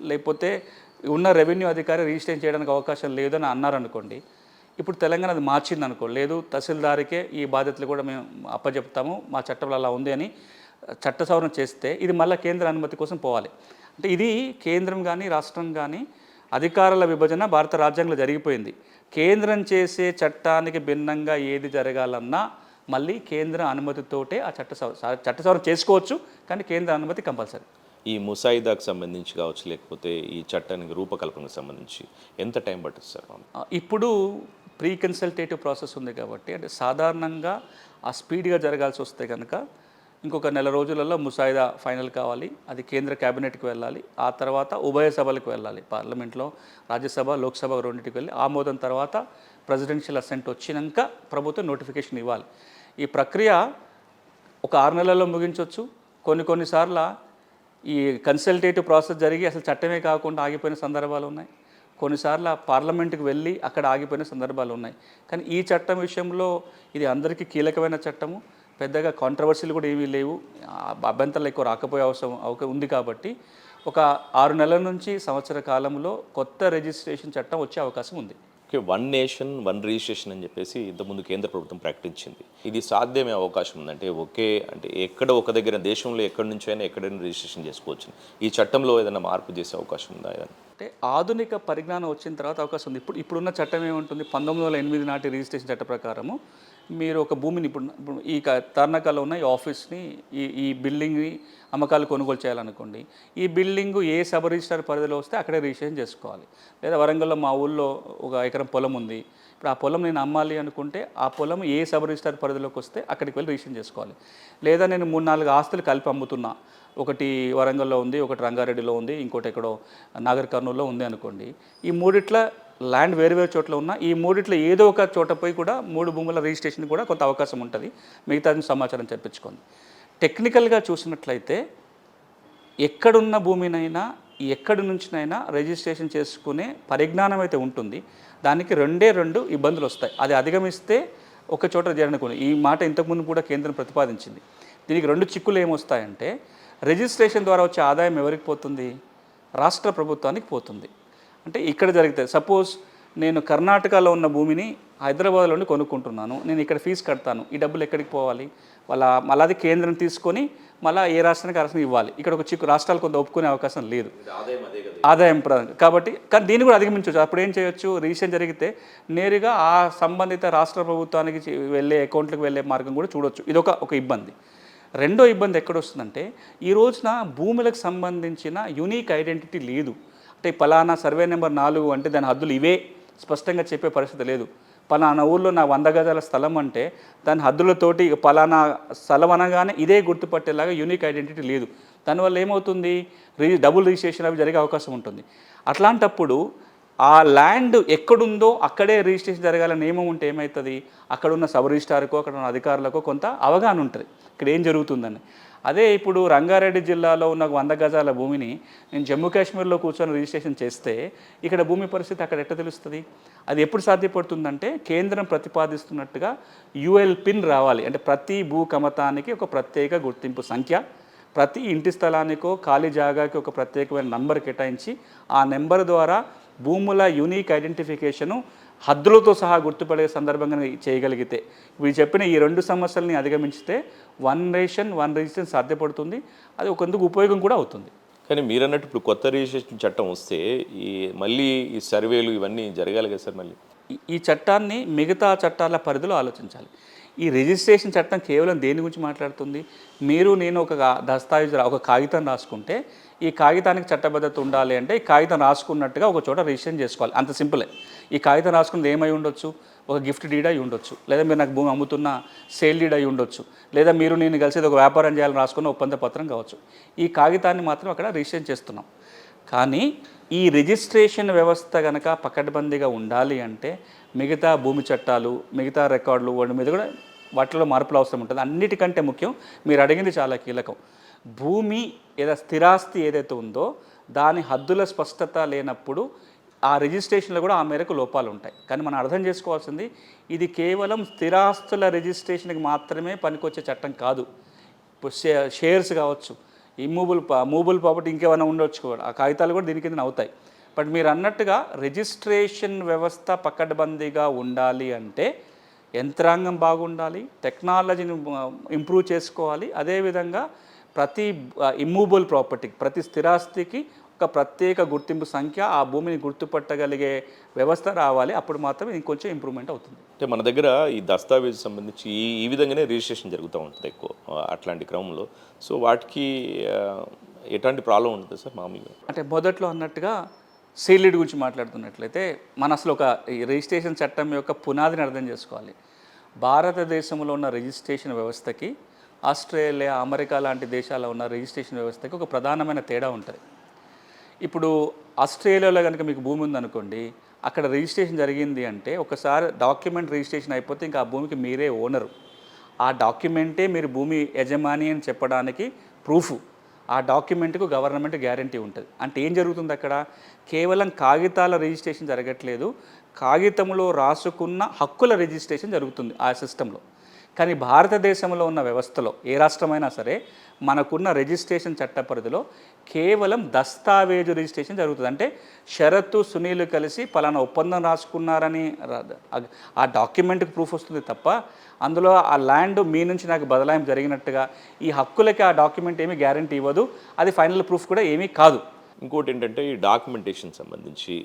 లేకపోతే ఉన్న రెవెన్యూ అధికారి రిజిస్ట్రేషన్ చేయడానికి అవకాశం లేదని అన్నారనుకోండి. ఇప్పుడు తెలంగాణ అది మార్చింది అనుకో, లేదు తహసీల్దార్కే ఈ బాధ్యతలు కూడా మేము అప్పచెప్తాము, మా చట్టంలో అలా ఉంది అని చట్ట సవరణ చేస్తే ఇది మళ్ళీ కేంద్ర అనుమతి కోసం పోవాలి. అంటే ఇది కేంద్రం కానీ రాష్ట్రం కానీ అధికారాల విభజన భారత రాజ్యాంగంలో జరిగిపోయింది. కేంద్రం చేసే చట్టానికి భిన్నంగా ఏది జరగాలన్నా మళ్ళీ కేంద్ర అనుమతితోటే ఆ చట్ట సవరణ చేసుకోవచ్చు, కానీ కేంద్ర అనుమతి కంపల్సరీ. ఈ ముసాయిదాకు సంబంధించి కావచ్చు, లేకపోతే ఈ చట్టానికి రూపకల్పనకు సంబంధించి ఎంత టైం పడుతుంది సార్? ఇప్పుడు ప్రీ కన్సల్టేటివ్ ప్రాసెస్ ఉంది కాబట్టి అంటే సాధారణంగా ఆ స్పీడ్గా జరగాల్సి వస్తే కనుక ఇంకొక నెల రోజులలో ముసాయిదా ఫైనల్ కావాలి. అది కేంద్ర క్యాబినెట్కి వెళ్ళాలి. ఆ తర్వాత ఉభయ సభలకు వెళ్ళాలి. పార్లమెంట్లో రాజ్యసభ లోక్సభ రెండింటికి వెళ్ళి ఆమోదం తర్వాత ప్రెసిడెన్షియల్ అసెంట్ వచ్చినాక ప్రభుత్వం నోటిఫికేషన్ ఇవ్వాలి. ఈ ప్రక్రియ ఒక 6 నెలల్లో ముగించవచ్చు. కొన్నిసార్లు ఈ కన్సల్టేటివ్ ప్రాసెస్ జరిగి అసలు చట్టమే కాకుండా ఆగిపోయిన సందర్భాలు ఉన్నాయి. కొన్నిసార్లు పార్లమెంట్కి వెళ్ళి అక్కడ ఆగిపోయిన సందర్భాలు ఉన్నాయి. కానీ ఈ చట్టం విషయంలో ఇది అందరికీ కీలకమైన చట్టము. పెద్దగా కాంట్రవర్సీలు కూడా ఏమీ లేవు. అభ్యంతరాలు ఎక్కువ రాకపోయే అవసరం ఉంది కాబట్టి ఒక 6 నెలల నుంచి సంవత్సర కాలంలో కొత్త రిజిస్ట్రేషన్ చట్టం వచ్చే అవకాశం ఉంది. ఓకే, 1 నేషన్ 1 రిజిస్ట్రేషన్ అని చెప్పేసి ఇంతకుముందు కేంద్ర ప్రభుత్వం ప్రకటించింది. ఇది సాధ్యమే అవకాశం ఉందంటే అంటే ఎక్కడ ఒక దగ్గర దేశంలో ఎక్కడి నుంచి అయినా ఎక్కడైనా రిజిస్ట్రేషన్ చేసుకోవచ్చు. ఈ చట్టంలో ఏదైనా మార్పు చేసే అవకాశం ఉందా? అంటే ఆధునిక పరిజ్ఞానం వచ్చిన తర్వాత అవకాశం ఉంది. ఇప్పుడున్న చట్టం ఏముంటుంది, 1908 నాటి రిజిస్ట్రేషన్ చట్ట ప్రకారము మీరు ఒక భూమిని ఇప్పుడు ఈ తార్నాకాలో ఉన్న ఈ ఆఫీస్ని ఈ బిల్డింగ్ని అమ్మకాలు కొనుగోలు చేయాలనుకోండి. ఈ బిల్డింగు ఏ సబ్ రిజిస్టర్ పరిధిలో వస్తే అక్కడే రిజిస్ట్రేషన్ చేసుకోవాలి. లేదా వరంగల్లో మా ఊళ్ళో 1 ఎకరం పొలం ఉంది. ఇప్పుడు ఆ పొలం నేను అమ్మాలి అనుకుంటే ఆ పొలం ఏ సబ్ రిజిస్టర్ పరిధిలోకి వస్తే అక్కడికి వెళ్ళి రిజిస్ట్రేషన్ చేసుకోవాలి. లేదా నేను 3-4 ఆస్తులు కలిపి అమ్ముతున్నా, ఒకటి వరంగల్లో ఉంది, ఒకటి రంగారెడ్డిలో ఉంది, ఇంకోటి ఎక్కడో నాగర్ కర్నూలులో ఉంది అనుకోండి. ఈ మూడిట్ల ల్యాండ్ వేరు చోట్ల ఉన్న ఈ మూడిట్లో ఏదో ఒక చోట పోయి కూడా 3 భూముల రిజిస్ట్రేషన్ కూడా కొంత అవకాశం ఉంటుంది. మిగతా సమాచారం చెప్పించుకోండి. టెక్నికల్గా చూసినట్లయితే ఎక్కడున్న భూమినైనా ఎక్కడి నుంచినైనా రిజిస్ట్రేషన్ చేసుకునే పరిజ్ఞానం అయితే ఉంటుంది. దానికి 2 ఇబ్బందులు వస్తాయి. అది అధిగమిస్తే ఒక చోట చేరనుకోండి. ఈ మాట ఇంతకుముందు కూడా కేంద్రం ప్రతిపాదించింది. దీనికి 2 చిక్కులు ఏమొస్తాయంటే రిజిస్ట్రేషన్ ద్వారా వచ్చే ఆదాయం ఎవరికి పోతుంది? రాష్ట్ర ప్రభుత్వానికి పోతుంది. అంటే ఇక్కడ జరిగితే సపోజ్ నేను కర్ణాటకలో ఉన్న భూమిని హైదరాబాద్లోని కొనుక్కుంటున్నాను, నేను ఇక్కడ ఫీజు కడతాను, ఈ డబ్బులు ఎక్కడికి పోవాలి? మళ్ళీ అది కేంద్రం తీసుకొని మళ్ళీ ఏ రాష్ట్రానికి రాష్ట్రం ఇవ్వాలి. ఇక్కడ ఒక చిక్కు రాష్ట్రాలు కొంత ఒప్పుకునే అవకాశం లేదు, ఆదాయం ప్రధానం కాబట్టి. కానీ దీన్ని కూడా అధిగమించవచ్చు. అప్పుడు ఏం చేయొచ్చు, రిజిస్ట్రేషన్ జరిగితే నేరుగా ఆ సంబంధిత రాష్ట్ర ప్రభుత్వానికి వెళ్ళే అకౌంట్లకు వెళ్ళే మార్గం కూడా చూడవచ్చు. ఇది ఒక ఇబ్బంది. రెండో ఇబ్బంది ఎక్కడొస్తుందంటే ఈ రోజున భూములకు సంబంధించిన యూనిక్ ఐడెంటిటీ లేదు. అంటే పలానా సర్వే నెంబర్ 4 అంటే దాని హద్దులు ఇవే స్పష్టంగా చెప్పే పరిస్థితి లేదు. పలానా ఊళ్ళో నా 100 గజాల స్థలం అంటే దాని హద్దులతోటి పలానా స్థలం అనగానే ఇదే గుర్తుపట్టేలాగా యూనిక్ ఐడెంటిటీ లేదు. దానివల్ల ఏమవుతుంది, డబుల్ రిజిస్ట్రేషన్ అవి జరిగే అవకాశం ఉంటుంది. అట్లాంటప్పుడు ఆ ల్యాండ్ ఎక్కడుందో అక్కడే రిజిస్ట్రేషన్ జరగాలని నియమం ఉంటే ఏమవుతుంది, అక్కడున్న సబ్ రిజిస్ట్రార్కో అక్కడ ఉన్న అధికారులకో కొంత అవగాహన ఉంటుంది ఇక్కడ ఏం జరుగుతుందని. అదే ఇప్పుడు రంగారెడ్డి జిల్లాలో ఉన్న 100 గజాల భూమిని నేను జమ్మూ కాశ్మీర్లో కూర్చొని రిజిస్ట్రేషన్ చేస్తే ఇక్కడ భూమి పరిస్థితి అక్కడ ఎట్లా తెలుస్తుంది? అది ఎప్పుడు సాధ్యపడుతుందంటే కేంద్రం ప్రతిపాదిస్తున్నట్టుగా యుఎల్ పిన్ రావాలి. అంటే ప్రతి భూ కమతానికి ఒక ప్రత్యేక గుర్తింపు సంఖ్య, ప్రతి ఇంటి స్థలానికో ఖాళీ జాగాకి ఒక ప్రత్యేకమైన నంబర్ కేటాయించి ఆ నెంబర్ ద్వారా భూముల యూనిక్ ఐడెంటిఫికేషను హద్దులతో సహా గుర్తుపడే సందర్భంగా చేయగలిగితే, వీళ్ళు చెప్పిన ఈ 2 సమస్యల్ని అధిగమించితే 1 నేషన్ 1 రిజిస్ట్రేషన్ సాధ్యపడుతుంది. అది ఒకందుకు ఉపయోగం కూడా అవుతుంది. కానీ మీరన్నట్టు ఇప్పుడు కొత్త రిజిస్ట్రేషన్ చట్టం వస్తే మళ్ళీ ఈ సర్వేలు ఇవన్నీ జరగాలి కదా సార్ మళ్ళీ? ఈ చట్టాన్ని మిగతా చట్టాల పరిధిలో ఆలోచించాలి. ఈ రిజిస్ట్రేషన్ చట్టం కేవలం దేని గురించి మాట్లాడుతుంది? మీరు నేను ఒక దస్తావేజు ఒక కాగితం రాసుకుంటే ఈ కాగితానికి చట్టబద్ధత ఉండాలి అంటే ఈ కాగితం రాసుకున్నట్టుగా ఒక చోట రిజిస్ట్రేషన్ చేసుకోవాలి. అంత సింపులే. ఈ కాగితం రాసుకున్నది ఏమై ఉండొచ్చు? ఒక గిఫ్ట్ డీడ్ అయి ఉండొచ్చు, లేదా మీరు నాకు భూమి అమ్ముతున్న సేల్ డీడ్ అయి ఉండొచ్చు, లేదా మీరు నేను కలిసి ఒక వ్యాపారం చేయాలని రాసుకున్న ఒప్పంద పత్రం కావచ్చు. ఈ కాగితాన్ని మాత్రం అక్కడ రిజిస్ట్రేషన్ చేస్తున్నాం. కానీ ఈ రిజిస్ట్రేషన్ వ్యవస్థ కనుక పకడ్బందీగా ఉండాలి అంటే మిగతా భూమి చట్టాలు, మిగతా రికార్డులు వాటి మీద కూడా వాటిలో మార్పులు అవసరం ఉంటుంది. అన్నిటికంటే ముఖ్యం మీరు అడిగింది చాలా కీలకం. భూమి లేదా స్థిరాస్తి ఏదైతే ఉందో దాని హద్దుల స్పష్టత లేనప్పుడు ఆ రిజిస్ట్రేషన్లో కూడా ఆ మేరకు లోపాలు ఉంటాయి. కానీ మనం అర్థం చేసుకోవాల్సింది ఇది కేవలం స్థిరాస్తుల రిజిస్ట్రేషన్కి మాత్రమే పనికొచ్చే చట్టం కాదు. ఇప్పుడు షేర్స్ కావచ్చు, మూవబుల్ ప్రాపర్టీ ఇంకేమైనా ఉండొచ్చు కూడా, ఆ కాగితాలు కూడా దీని కింద అవుతాయి. బట్ మీరు అన్నట్టుగా రిజిస్ట్రేషన్ వ్యవస్థ పకడ్బందీగా ఉండాలి అంటే యంత్రాంగం బాగుండాలి, టెక్నాలజీని ఇంప్రూవ్ చేసుకోవాలి. అదేవిధంగా ప్రతి ఇమ్మూవబుల్ ప్రాపర్టీకి, ప్రతి స్థిరాస్తికి ఒక ప్రత్యేక గుర్తింపు సంఖ్య, ఆ భూమిని గుర్తుపట్టగలిగే వ్యవస్థ రావాలి. అప్పుడు మాత్రమే ఇంకొంచెం ఇంప్రూవ్మెంట్ అవుతుంది. అంటే మన దగ్గర ఈ దస్తావేజ్ సంబంధించి ఈ విధంగానే రిజిస్ట్రేషన్ జరుగుతూ ఉంటుంది ఎక్కువ అట్లాంటి క్రమంలో. సో వాటికి ఎట్లాంటి ప్రాబ్లం ఉంటుంది సార్ మామూలుగా? అంటే మొదట్లో అన్నట్టుగా సీల్డ్ గురించి మాట్లాడుతున్నట్లయితే మన అసలు ఒక ఈ రిజిస్ట్రేషన్ చట్టం యొక్క పునాదిని అర్థం చేసుకోవాలి. భారతదేశంలో ఉన్న రిజిస్ట్రేషన్ వ్యవస్థకి ఆస్ట్రేలియా, అమెరికా లాంటి దేశాల్లో ఉన్న రిజిస్ట్రేషన్ వ్యవస్థకి ఒక ప్రధానమైన తేడా ఉంటుంది. ఇప్పుడు ఆస్ట్రేలియాలో కనుక మీకు భూమి ఉందనుకోండి, అక్కడ రిజిస్ట్రేషన్ జరిగింది అంటే ఒకసారి డాక్యుమెంట్ రిజిస్ట్రేషన్ అయిపోతే ఇంకా ఆ భూమికి మీరే ఓనరు. ఆ డాక్యుమెంటే మీరు భూమి యజమాని అని చెప్పడానికి ప్రూఫ్. ఆ డాక్యుమెంట్కు గవర్నమెంట్ గ్యారంటీ ఉంటుంది. అంటే ఏం జరుగుతుంది అక్కడ? కేవలం కాగితాల రిజిస్ట్రేషన్ జరగట్లేదు, కాగితంలో రాసుకున్న హక్కుల రిజిస్ట్రేషన్ జరుగుతుంది ఆ సిస్టంలో. కానీ భారతదేశంలో ఉన్న వ్యవస్థలో ఏ రాష్ట్రమైనా సరే మనకున్న రిజిస్ట్రేషన్ చట్ట పరిధిలో కేవలం దస్తావేజు రిజిస్ట్రేషన్ జరుగుతుంది. అంటే షరతు, సునీలు కలిసి పలానా ఒప్పందం రాసుకున్నారని ఆ డాక్యుమెంట్కి ప్రూఫ్ వస్తుంది తప్ప అందులో ఆ ల్యాండ్ మీ నుంచి నాకు బదలాయింపు జరిగినట్టుగా ఈ హక్కులకి ఆ డాక్యుమెంట్ ఏమీ గ్యారంటీ ఇవ్వదు. అది ఫైనల్ ప్రూఫ్ కూడా ఏమీ కాదు. ఇంకోటి ఏంటంటే ఈ డాక్యుమెంటేషన్ సంబంధించి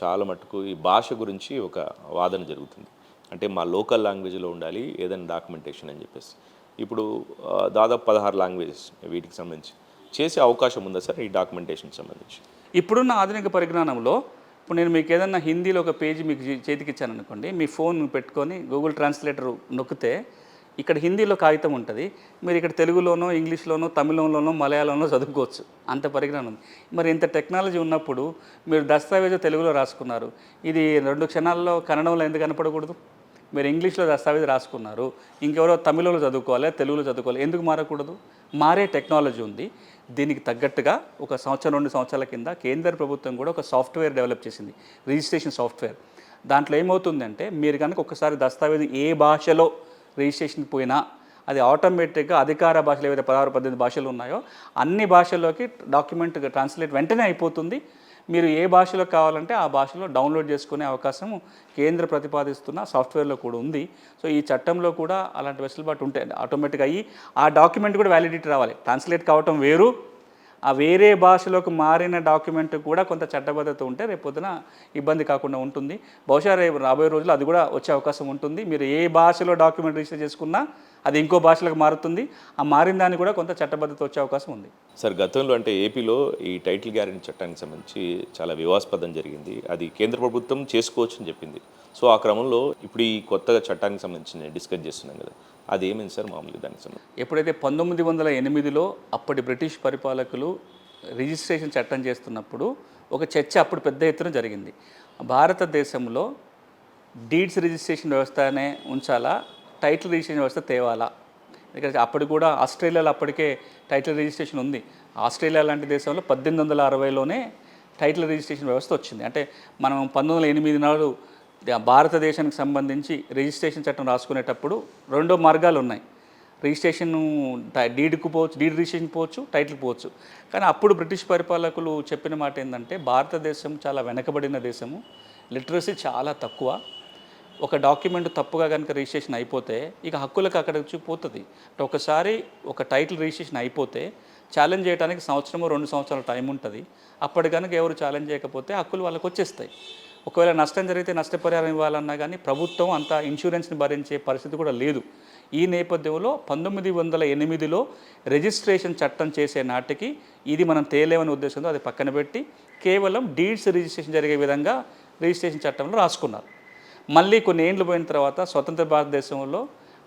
చాలా మటుకు ఈ భాష గురించి ఒక వాదన జరుగుతుంది. అంటే మా లోకల్ లాంగ్వేజ్లో ఉండాలి ఏదైనా డాక్యుమెంటేషన్ అని చెప్పేసి. ఇప్పుడు దాదాపు 16 లాంగ్వేజెస్ వీటికి సంబంధించి చేసే అవకాశం ఉందా సార్ ఈ డాక్యుమెంటేషన్ సంబంధించి? ఇప్పుడున్న ఆధునిక పరిజ్ఞానంలో ఇప్పుడు నేను మీకు ఏదన్నా హిందీలో ఒక పేజీ మీకు చేతికి ఇచ్చాను అనుకోండి, మీ ఫోన్ పెట్టుకొని గూగుల్ ట్రాన్స్లేటర్ నొక్కితే ఇక్కడ హిందీలో కాగితం ఉంటుంది, మీరు ఇక్కడ తెలుగులోనో, ఇంగ్లీష్లోనో, తమిళంలోనో, మలయాళంలో చదువుకోవచ్చు. అంత పరిజ్ఞానం ఉంది. మరి ఇంత టెక్నాలజీ ఉన్నప్పుడు మీరు దస్తావేజు తెలుగులో రాసుకున్నారు, ఇది 2 క్షణాల్లో కన్నడంలో ఎందుకు కనపడకూడదు? మీరు ఇంగ్లీష్లో దస్తావేజు రాసుకున్నారు, ఇంకెవరో తమిళంలో చదువుకోవాలి, తెలుగులో చదువుకోవాలి, ఎందుకు మారకూడదు? మారే టెక్నాలజీ ఉంది. దీనికి తగ్గట్టుగా ఒక సంవత్సరం 2 సంవత్సరాల కింద కేంద్ర ప్రభుత్వం కూడా ఒక సాఫ్ట్వేర్ డెవలప్ చేసింది, రిజిస్ట్రేషన్ సాఫ్ట్వేర్. దాంట్లో ఏమవుతుందంటే మీరు కనుక ఒకసారి దస్తావేజు ఏ భాషలో రిజిస్ట్రేషన్ పోయినా అది ఆటోమేటిక్గా అధికార భాషలు ఏవైతే 16-18 భాషలు ఉన్నాయో అన్ని భాషల్లోకి డాక్యుమెంట్ ట్రాన్స్లేట్ వెంటనే అయిపోతుంది. మీరు ఏ భాషలో కావాలంటే ఆ భాషలో డౌన్లోడ్ చేసుకునే అవకాశం కేంద్ర ప్రతిపాదిస్తున్న సాఫ్ట్వేర్లో కూడా ఉంది. సో ఈ చట్టంలో కూడా అలాంటి వెసులుబాటు ఉంటే ఆటోమేటిక్గా అయ్యి ఆ డాక్యుమెంట్ కూడా వ్యాలిడిటీ రావాలి. ట్రాన్స్లేట్ కావటం వేరు, ఆ వేరే భాషలోకి మారిన డాక్యుమెంట్ కూడా కొంత చట్టబద్ధత ఉంటే రేపొద్దున ఇబ్బంది కాకుండా ఉంటుంది. బహుశా రేపు రాబోయే రోజుల్లో అది కూడా వచ్చే అవకాశం ఉంటుంది. మీరు ఏ భాషలో డాక్యుమెంట్ రిజిస్టర్ చేసుకున్నా అది ఇంకో భాషలకు మారుతుంది. ఆ మారిన దానికి కూడా కొంత చట్టబద్ధత వచ్చే అవకాశం ఉంది. సార్ గతంలో అంటే ఏపీలో ఈ టైటిల్ గ్యారెంటీ చట్టానికి సంబంధించి చాలా వివాదాస్పదం జరిగింది. అది కేంద్ర ప్రభుత్వం చేసుకోవచ్చు అని చెప్పింది. సో ఆ క్రమంలో ఇప్పుడు ఈ కొత్తగా చట్టానికి సంబంధించి డిస్కస్ చేస్తున్నాం కదా, అది ఏమైంది సార్ మామూలుగా దానికి సంబంధించి? ఎప్పుడైతే 1908లో అప్పటి బ్రిటిష్ పరిపాలకులు రిజిస్ట్రేషన్ చట్టం చేస్తున్నప్పుడు ఒక చర్చ అప్పుడు పెద్ద ఎత్తున జరిగింది. భారతదేశంలో డీడ్స్ రిజిస్ట్రేషన్ వ్యవస్థనే ఉంచాలా, టైటిల్ రిజిస్ట్రేషన్ వ్యవస్థ తేవాలా? ఎందుకంటే అప్పటికి కూడా ఆస్ట్రేలియాలో అప్పటికే టైటిల్ రిజిస్ట్రేషన్ ఉంది. ఆస్ట్రేలియా లాంటి దేశంలో 1860లోనే టైటిల్ రిజిస్ట్రేషన్ వ్యవస్థ వచ్చింది. అంటే మనం 1908 నాడు భారతదేశానికి సంబంధించి రిజిస్ట్రేషన్ చట్టం రాసుకునేటప్పుడు 2 మార్గాలు ఉన్నాయి. రిజిస్ట్రేషన్ డీడ్కు పోవచ్చు, డీడ్ రిజిస్ట్రేషన్ పోవచ్చు, టైటిల్ పోవచ్చు. కానీ అప్పుడు బ్రిటిష్ పరిపాలకులు చెప్పిన మాట ఏంటంటే భారతదేశం చాలా వెనకబడిన దేశము, లిటరసీ చాలా తక్కువ. ఒక డాక్యుమెంట్ తప్పుగా కనుక రిజిస్ట్రేషన్ అయిపోతే ఇక హక్కులకు అక్కడ వచ్చి పోతుంది. అంటే ఒకసారి ఒక టైటిల్ రిజిస్ట్రేషన్ అయిపోతే ఛాలెంజ్ చేయడానికి 1-2 సంవత్సరాల టైం ఉంటుంది. అప్పటి కనుక ఎవరు ఛాలెంజ్ చేయకపోతే హక్కులు వాళ్ళకి వచ్చేస్తాయి. ఒకవేళ నష్టం జరిగితే నష్టపరిహారం ఇవ్వాలన్నా కానీ ప్రభుత్వం అంత ఇన్సూరెన్స్ని భరించే పరిస్థితి కూడా లేదు. ఈ నేపథ్యంలో 1908లో రిజిస్ట్రేషన్ చట్టం చేసే నాటికి ఇది మనం తేలేమనే ఉద్దేశంతో అది పక్కన పెట్టి కేవలం డీడ్స్ రిజిస్ట్రేషన్ జరిగే విధంగా రిజిస్ట్రేషన్ చట్టంలో రాసుకున్నారు. మళ్ళీ కొన్ని ఏండ్లు పోయిన తర్వాత స్వతంత్ర భారతదేశంలో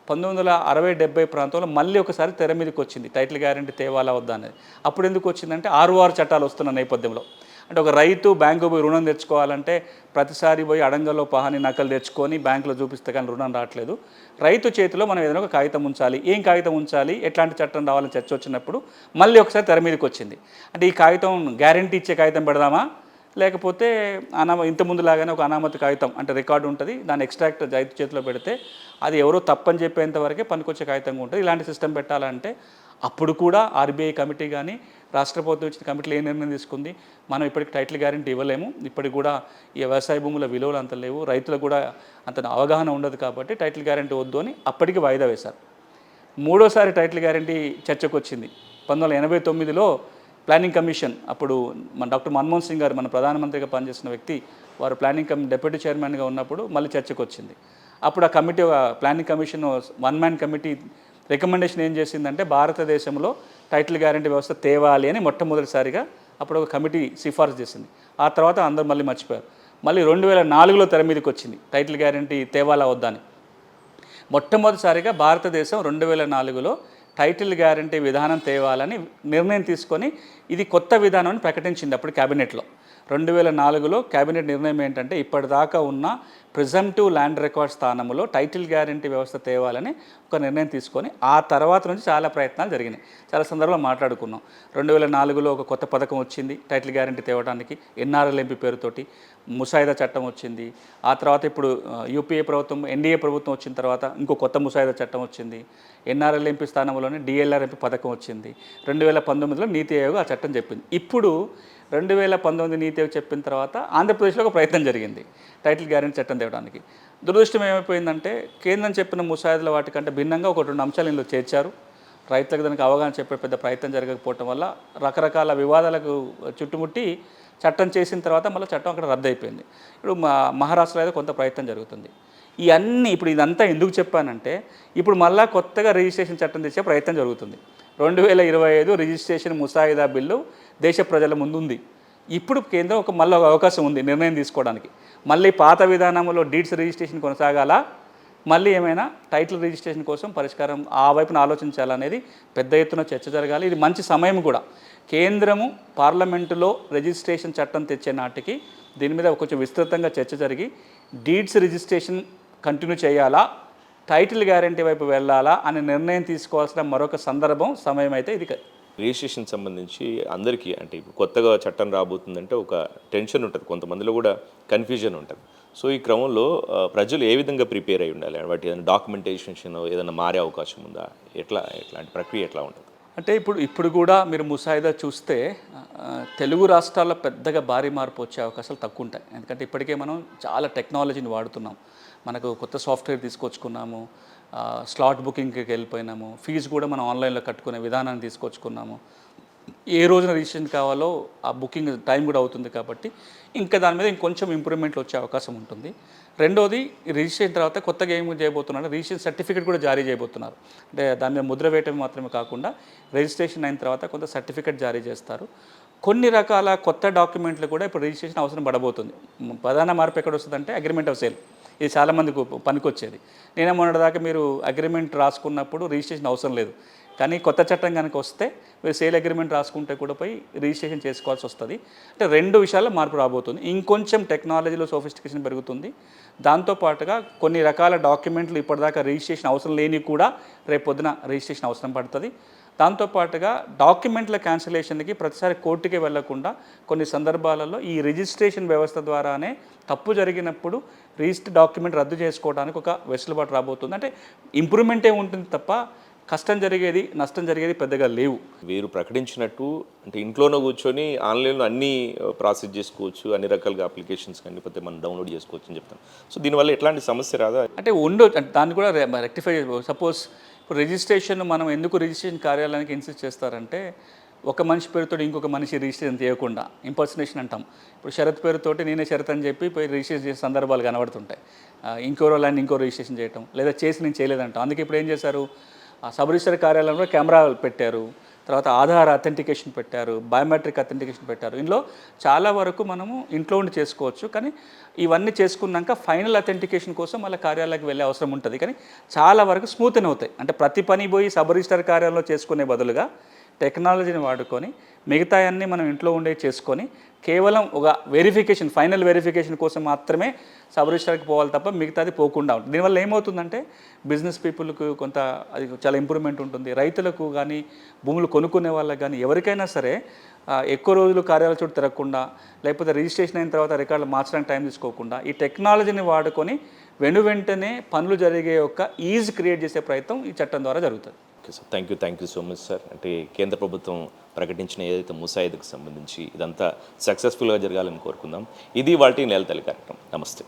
1960-70 ప్రాంతంలో మళ్ళీ ఒకసారి తెర మీదకి వచ్చింది టైటిల్ గ్యారెంటీ తేవాలా వద్దా అనేది. అప్పుడు ఎందుకు వచ్చిందంటే 6 చట్టాలు వస్తున్న నేపథ్యంలో. అంటే ఒక రైతు బ్యాంకు పోయి రుణం తెచ్చుకోవాలంటే ప్రతిసారి పోయి అడంగల్లో పహాని నకలు తెచ్చుకొని బ్యాంకులో చూపిస్తే కానీ రుణం రావట్లేదు. రైతు చేతిలో మనం ఏదైనా ఒక కాగితం ఉంచాలి. ఏం కాగితం ఉంచాలి, ఎట్లాంటి చట్టం రావాలని చర్చ వచ్చినప్పుడు మళ్ళీ ఒకసారి తెర మీదకి వచ్చింది. అంటే ఈ కాగితం గ్యారెంటీ ఇచ్చే కాగితం పెడదామా, లేకపోతే ఇంతకుముందు లాగానే ఒక అనామతి కాగితం అంటే రికార్డు ఉంటుంది, దాని ఎక్స్ట్రాక్ట్ రైతు చేతిలో పెడితే అది ఎవరో తప్పని చెప్పేంత వరకే పనికొచ్చే కాగితంగా ఉంటుంది. ఇలాంటి సిస్టమ్ పెట్టాలంటే అప్పుడు కూడా ఆర్బీఐ కమిటీ కానీ రాష్ట్ర ప్రభుత్వం ఇచ్చిన కమిటీలు ఏ నిర్ణయం తీసుకుంది, మనం ఇప్పటికి టైటిల్ గ్యారెంటీ ఇవ్వలేము, ఇప్పటికి కూడా ఈ వ్యవసాయ భూముల విలువలు అంత లేవు, రైతులకు కూడా అంత అవగాహన ఉండదు కాబట్టి టైటిల్ గ్యారెంటీ వద్దు అని అప్పటికి వాయిదా వేశారు. 3వసారి టైటిల్ గ్యారెంటీ చర్చకు వచ్చింది. 1989లో ప్లానింగ్ కమిషన్, అప్పుడు మన డాక్టర్ మన్మోహన్ సింగ్ గారు మన ప్రధానమంత్రిగా పనిచేసిన వ్యక్తి, వారు ప్లానింగ్ డిప్యూటీ చైర్మన్గా ఉన్నప్పుడు మళ్ళీ చర్చకు వచ్చింది. అప్పుడు ఆ committee, planning commission 1 man committee recommendation ఏం చేసిందంటే భారతదేశంలో టైటిల్ గ్యారెంటీ వ్యవస్థ తేవాలి అని మొట్టమొదటిసారిగా అప్పుడు ఒక కమిటీ సిఫార్సు చేసింది. ఆ తర్వాత అందరూ మళ్ళీ మర్చిపోయారు. మళ్ళీ 2004లో తెర మీదకి వచ్చింది టైటిల్ గ్యారెంటీ తేవాలా వద్దా అని. మొట్టమొదటిసారిగా భారతదేశం 2004లో టైటిల్ గ్యారెంటీ విధానం తేవాలని నిర్ణయం తీసుకొని ఇది కొత్త విధానం అని ప్రకటించింది అప్పుడు క్యాబినెట్లో. 2004లో క్యాబినెట్ నిర్ణయం ఏంటంటే ఇప్పటిదాకా ఉన్న ప్రిజంప్టివ్ ల్యాండ్ రికార్డ్ స్థానంలో టైటిల్ గ్యారెంటీ వ్యవస్థ తేవాలని ఒక నిర్ణయం తీసుకొని ఆ తర్వాత నుంచి చాలా ప్రయత్నాలు జరిగినాయి. చాలా సందర్భంలో మాట్లాడుకున్నాం. 2004లో ఒక కొత్త పథకం వచ్చింది టైటిల్ గ్యారెంటీ తేవడానికి, ఎన్ఆర్ఎల్ఎంపీ పేరుతోటి ముసాయిదా చట్టం వచ్చింది. ఆ తర్వాత ఇప్పుడు యూపీఏ ప్రభుత్వం, ఎన్డీఏ ప్రభుత్వం వచ్చిన తర్వాత ఇంకో కొత్త ముసాయిదా చట్టం వచ్చింది. ఎన్ఆర్ఎల్ఎంపీ స్థానంలోనే డిఎల్ఆర్ఎంపీ పథకం వచ్చింది. 2019లో నీతి ఆయోగ్ ఆ చట్టం చెప్పింది. ఇప్పుడు 2019 నీతి ఆయోగ్ చెప్పిన తర్వాత ఆంధ్రప్రదేశ్లో ఒక ప్రయత్నం జరిగింది టైటిల్ గ్యారెంటీ చట్టం తేవడానికి. దురదృష్టం ఏమైపోయిందంటే కేంద్రం చెప్పిన ముసాయిదాల వాటికంటే భిన్నంగా ఒక 2 అంశాలు ఇందులో చేర్చారు. రైతులకు దానికి అవగాహన చెప్పే పెద్ద ప్రయత్నం జరగకపోవటం వల్ల రకరకాల వివాదాలకు చుట్టుముట్టి చట్టం చేసిన తర్వాత మళ్ళీ చట్టం అక్కడ రద్దు అయిపోయింది. ఇప్పుడు మహారాష్ట్రలో అయితే కొంత ప్రయత్నం జరుగుతుంది. ఇవన్నీ ఇప్పుడు ఇదంతా ఎందుకు చెప్పానంటే ఇప్పుడు మళ్ళీ కొత్తగా రిజిస్ట్రేషన్ చట్టం తెచ్చే ప్రయత్నం జరుగుతుంది. 2025 రిజిస్ట్రేషన్ ముసాయిదా బిల్లు దేశ ప్రజల ముందు ఉంది. ఇప్పుడు కేంద్రం మళ్ళీ ఒక అవకాశం ఉంది నిర్ణయం తీసుకోవడానికి. మళ్ళీ పాత విధానంలో డీడ్స్ రిజిస్ట్రేషన్ కొనసాగాలా, మళ్ళీ ఏమైనా టైటిల్ రిజిస్ట్రేషన్ కోసం పరిష్కారం ఆ వైపున ఆలోచించాలనేది పెద్ద ఎత్తున చర్చ జరగాలి. ఇది మంచి సమయం కూడా. కేంద్రము పార్లమెంటులో రిజిస్ట్రేషన్ చట్టం తెచ్చే నాటికి దీని మీద కొంచెం విస్తృతంగా చర్చ జరిగి డీడ్స్ రిజిస్ట్రేషన్ కంటిన్యూ చేయాలా, టైటిల్ గ్యారెంటీ వైపు వెళ్ళాలా అనే నిర్ణయం తీసుకోవాల్సిన మరొక సందర్భం, సమయం అయితే ఇది. రిజిస్ట్రేషన్ సంబంధించి అందరికీ అంటే ఇప్పుడు కొత్తగా చట్టం రాబోతుందంటే ఒక టెన్షన్ ఉంటుంది, కొంతమందిలో కూడా కన్ఫ్యూజన్ ఉంటుంది. సో ఈ క్రమంలో ప్రజలు ఏ విధంగా ప్రిపేర్ అయి ఉండాలి, వాటి ఏదైనా డాక్యుమెంటేషన్ ఏదైనా మారే అవకాశం ఉందా, ఎట్లాంటి ప్రక్రియ ఎట్లా ఉంటుంది? అంటే ఇప్పుడు కూడా మీరు ముసాయిదా చూస్తే తెలుగు రాష్ట్రాల్లో పెద్దగా భారీ మార్పు వచ్చే అవకాశాలు తక్కువ ఉంటాయి. ఎందుకంటే ఇప్పటికే మనం చాలా టెక్నాలజీని వాడుతున్నాం. మనకు కొత్త సాఫ్ట్వేర్ తీసుకొచ్చుకున్నాము, స్లాట్ బుకింగ్కి వెళ్ళిపోయినాము, ఫీజు కూడా మనం ఆన్లైన్లో కట్టుకునే విధానాన్ని తీసుకొచ్చుకున్నాము. ఏ రోజున రిజిస్ట్రేషన్ కావాలో ఆ బుకింగ్ టైం కూడా అవుతుంది కాబట్టి ఇంకా దాని మీద ఇంకొంచెం ఇంప్రూవ్మెంట్లు వచ్చే అవకాశం ఉంటుంది. రెండోది రిజిస్ట్రేషన్ తర్వాత కొత్తగా ఏం చేయబోతున్నారు, రిజిస్ట్రేషన్ సర్టిఫికేట్ కూడా జారీ చేయబోతున్నారు. అంటే దాని మీద ముద్ర వేయటం మాత్రమే కాకుండా రిజిస్ట్రేషన్ అయిన తర్వాత కొంత సర్టిఫికేట్ జారీ చేస్తారు. కొన్ని రకాల కొత్త డాక్యుమెంట్లు కూడా ఇప్పుడు రిజిస్ట్రేషన్ అవసరం పడబోతుంది. ప్రధాన మార్పు ఎక్కడ వస్తుందంటే అగ్రిమెంట్ ఆఫ్ సేల్. ఇది చాలామందికి పనికొచ్చేది. నేనే మొన్నటిదాకా మీరు అగ్రిమెంట్ రాసుకున్నప్పుడు రిజిస్ట్రేషన్ అవసరం లేదు, కానీ కొత్త చట్టం కనుక వస్తే మీరు సేల్ అగ్రిమెంట్ రాసుకుంటే కూడా పోయి రిజిస్ట్రేషన్ చేసుకోవాల్సి వస్తుంది. అంటే 2 విషయాల్లో మార్పు రాబోతుంది. ఇంకొంచెం టెక్నాలజీలో సోఫిస్టికేషన్ పెరుగుతుంది. దాంతోపాటుగా కొన్ని రకాల డాక్యుమెంట్లు ఇప్పటిదాకా రిజిస్ట్రేషన్ అవసరం లేని కూడా రేపొద్దున రిజిస్ట్రేషన్ అవసరం పడుతుంది. దాంతోపాటుగా డాక్యుమెంట్ల క్యాన్సిలేషన్కి ప్రతిసారి కోర్టుకి వెళ్లకుండా కొన్ని సందర్భాలలో ఈ రిజిస్ట్రేషన్ వ్యవస్థ ద్వారానే తప్పు జరిగినప్పుడు రిజిస్టర్ డాక్యుమెంట్ రద్దు చేసుకోవడానికి ఒక వెసులుబాటు రాబోతుంది. అంటే ఇంప్రూవ్మెంటే ఉంటుంది తప్ప కష్టం జరిగేది నష్టం జరిగేది పెద్దగా లేవు. వీరు ప్రకటించినట్టు అంటే ఇంట్లోనే కూర్చొని ఆన్లైన్లో అన్నీ ప్రాసెస్ చేసుకోవచ్చు, అన్ని రకాలుగా అప్లికేషన్స్ కానీ లేకపోతే మనం డౌన్లోడ్ చేసుకోవచ్చు అని చెప్తాను. సో దీనివల్ల ఎట్లాంటి సమస్య రాదా? అంటే ఉండొచ్చు, అంటే దాన్ని కూడా రెక్టిఫై చేసుకోవచ్చు. సపోజ్ ఇప్పుడు రిజిస్ట్రేషన్ మనం ఎందుకు రిజిస్ట్రేషన్ కార్యాలయానికి ఇన్సిస్ట్ చేస్తారంటే ఒక మనిషి పేరుతో ఇంకొక మనిషి రిజిస్ట్రేషన్ చేయకుండా ఇంపర్సనేషన్ అంటాం. ఇప్పుడు షరత్ పేరుతోటి నేనే షరత్ అని చెప్పి పోయి రిజిస్ట్రేషన్ చేసే సందర్భాలు కనబడుతుంటాయి. ఇంకో ల్యాండ్ ఇంకో రిజిస్ట్రేషన్ చేయటం, లేదా చేసి నేను చేయలేదంటాం. అందుకే ఇప్పుడు ఏం చేశారు, సబ్ రిజిస్టర్ కార్యాలయంలో కెమెరాలు పెట్టారు, తర్వాత ఆధార్ అథెంటికేషన్ పెట్టారు, బయోమెట్రిక్ అథెంటికేషన్ పెట్టారు. ఇందులో చాలా వరకు మనము ఇంట్లో ఉండి చేసుకోవచ్చు. కానీ ఇవన్నీ చేసుకున్నాక ఫైనల్ అథెంటికేషన్ కోసం మళ్ళీ కార్యాలయానికి వెళ్ళే అవసరం ఉంటుంది. కానీ చాలా వరకు స్మూత్ అవుతాయి. అంటే ప్రతి పని పోయి సబ్ రిజిస్టర్ కార్యాలయంలో చేసుకునే బదులుగా టెక్నాలజీని వాడుకొని మిగతా అన్నీ మనం ఇంట్లో ఉండే చేసుకొని కేవలం ఒక వెరిఫికేషన్ ఫైనల్ వెరిఫికేషన్ కోసం మాత్రమే సబ్ రిజిస్టర్కి పోవాలి తప్ప మిగతాది పోకుండా ఉంటుంది. దీనివల్ల ఏమవుతుందంటే బిజినెస్ పీపుల్కు కొంత అది చాలా ఇంప్రూవ్మెంట్ ఉంటుంది. రైతులకు కానీ భూములు కొనుక్కునే వాళ్ళకి కానీ ఎవరికైనా సరే ఎక్కువ రోజులు కార్యాలయ చుట్టూ తిరగకుండా లేకపోతే రిజిస్ట్రేషన్ అయిన తర్వాత రికార్డులు మార్చడానికి టైం తీసుకోకుండా ఈ టెక్నాలజీని వాడుకొని వెంటనే పనులు జరిగే ఒక ఈజ్ క్రియేట్ చేసే ప్రయత్నం ఈ చట్టం ద్వారా జరుగుతుంది. Okay sir, thank you so much sir. అంటే కేంద్ర ప్రభుత్వం ప్రకటించిన ఏదైతే ముసాయిదాకు సంబంధించి ఇదంతా సక్సెస్ఫుల్గా జరగాలని కోరుకుందాం. ఇది వాటి నేల తల్లి కార్యక్రమం. నమస్తే.